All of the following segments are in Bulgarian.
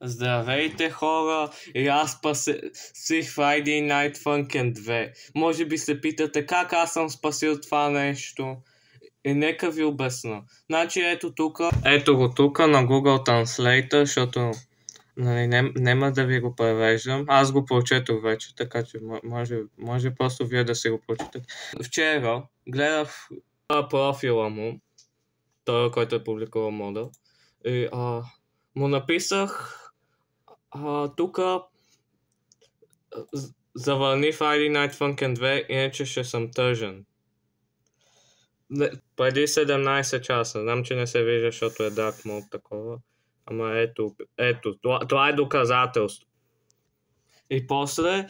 Здравейте, хора! И аз спасих Friday Night Funkin' 2. Може би се питате как аз съм спасил това нещо. И нека ви обясна. Значи ето го тук на Google Translate, защото няма да ви го превеждам. Аз го прочетох вече, така че може просто вие да си го прочетете. Вчера гледах профила му, той, който е публикувал мода, и му написах тук завърни Friday Night Funkin' 2, иначе ще съм тъжен. Преди 17 часа. Знам, че не се вижда, защото е Dark Mode такова. Ама ето, това е доказателство. И после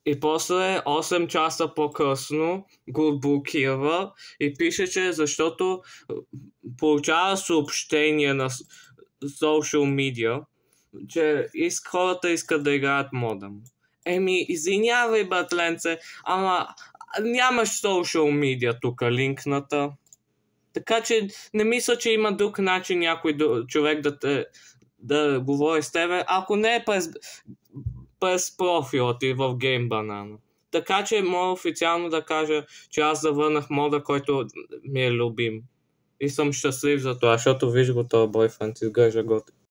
8 часа по-късно го блокира и пише, че защото получава съобщения на social media, че хората искат да играят мода му. Извинявай, братленце, ама нямаш social media тук линкната. Така че не мисля, че има друг начин някой човек да говори с тебе, ако не е през профила ти в Game Banana. Така че мога официално да кажа, че аз завърнах мода, който ми е любим. И съм щастлив за това, защото виж го този бойфренд, изглежда готин.